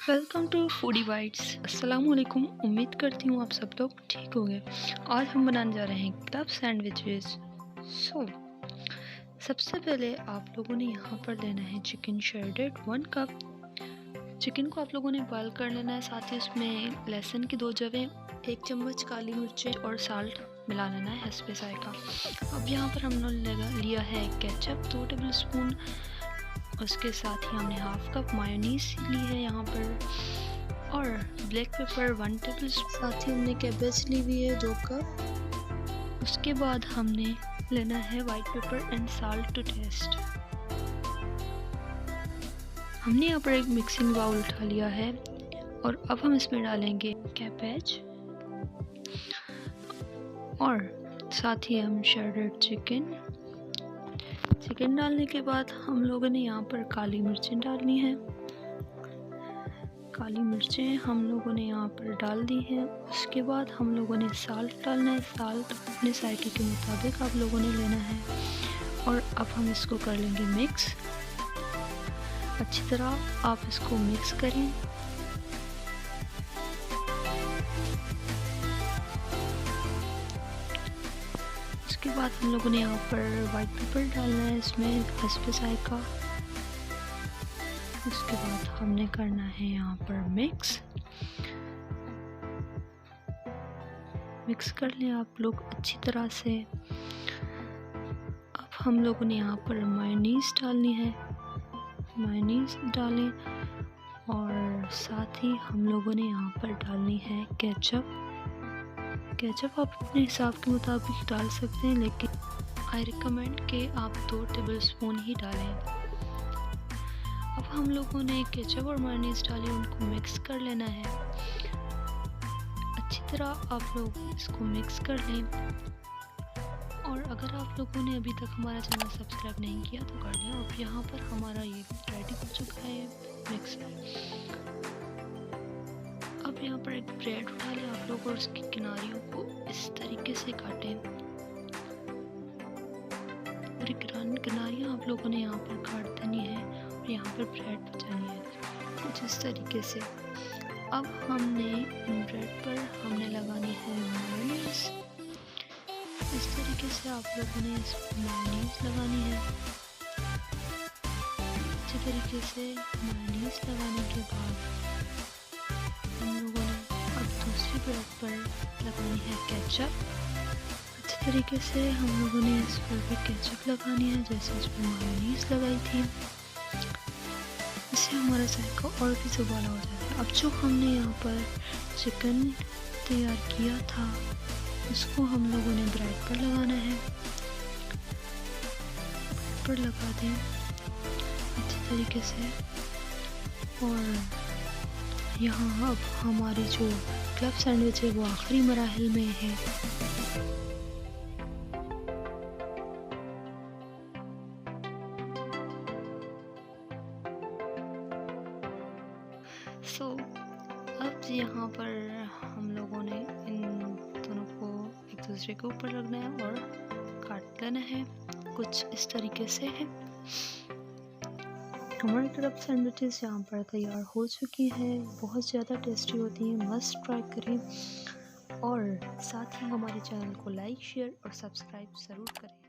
Welcome to foodie bytes. अस्सलाम वालेकुम। उम्मीद करती हूँ आप सब लोग ठीक होंगे। आज हम बनाने जा रहे हैं क्लब सैंडविचेस। सबसे पहले आप लोगों ने यहाँ पर लेना है चिकन शेडेड 1 कप। चिकन को आप लोगों ने बॉयल कर लेना है, साथ ही उसमें लहसुन की 2 जवें, 1 चम्मच काली मिर्चें और साल्ट मिला लेना है हस्बे का। अब यहाँ पर हमने लिया है केचप 2 टेबल स्पून। उसके साथ ही हमने हाफ कप मायोनीज ली है यहाँ पर, और ब्लैक पेपर 1 टेबल स्पून। साथ ही हमने कैबेज ली हुई है 2 कप। उसके बाद हमने लेना है white pepper and salt to taste. हमने यहाँ पर एक मिक्सिंग बाउल उठा लिया है और अब हम इसमें डालेंगे कैबेज और साथ ही हम शेडेड चिकन डालने के बाद हम लोगों ने यहाँ पर काली मिर्चें डालनी है। काली मिर्चें हम लोगों ने यहाँ पर डाल दी हैं। उसके बाद हम लोगों ने साल्ट डालना है। साल्ट अपने जायके के मुताबिक आप लोगों ने लेना है। और अब हम इसको कर लेंगे मिक्स। अच्छी तरह आप इसको मिक्स करें। उसके बाद हम लोगों ने यहाँ पर वाइट पेपर डालना है इसमें हस्बे जायका। उसके बाद हमने करना है यहाँ पर मिक्स कर लें आप लोग अच्छी तरह से। अब हम लोगों ने यहाँ पर मायोनीज डालनी है। मायोनीज डालें और साथ ही हम लोगों ने यहाँ पर डालनी है केचप। केचप आप अपने हिसाब के मुताबिक डाल सकते हैं, लेकिन आई रिकमेंड कि आप 2 टेबल स्पून ही डालें। अब हम लोगों ने केचप और मायोनीज डाली, उनको मिक्स कर लेना है। अच्छी तरह आप लोग इसको मिक्स कर लें। और अगर आप लोगों ने अभी तक हमारा चैनल सब्सक्राइब नहीं किया तो कर लें। अब यहाँ पर हमारा ये रेडी हो चुका है मिक्सर। अब यहाँ पर एक ब्रेड उठा लें आप लोग और उसकी किनारियों को इस तरीके से काटें। पूरी किनारियाँ आप लोगों ने यहाँ पर काट देनी है और यहाँ पर ब्रेड बचानी है कुछ इस तरीके से। अब हमने ब्रेड पर हमने लगानी है मायोनीज। इस तरीके से आप लोगों ने इस मायोनीज लगानी है। अच्छे तरीके से मायोनीज लगाने के बाद हम लोगों ने अब दूसरी ब्रेड पर लगानी है केचप। अच्छे तरीके से हम लोगों ने इस पर भी केचप लगानी है जैसे इस पर मायोनीज लगाई थी। इससे हमारा जायका और भी ज़ुबाला हो जाता है। अब जो हमने यहाँ पर चिकन तैयार किया था उसको हम लोगों ने ब्रेड पर लगाना है। ब्रेड पर लगा दें अच्छे तरीके से। और यहाँ अब हमारी जो क्लब सैंडविच है वो आखिरी मराहिल में है। अब यहाँ पर हम लोगों ने इन दोनों को एक दूसरे के ऊपर रखना है और काट लेना है कुछ इस तरीके से है। हमारी क्लब सैंडविचेस यहाँ पर तैयार हो चुकी है। बहुत ज़्यादा टेस्टी होती हैं, मस्ट ट्राई करें। और साथ ही हमारे चैनल को लाइक, शेयर और सब्सक्राइब ज़रूर करें।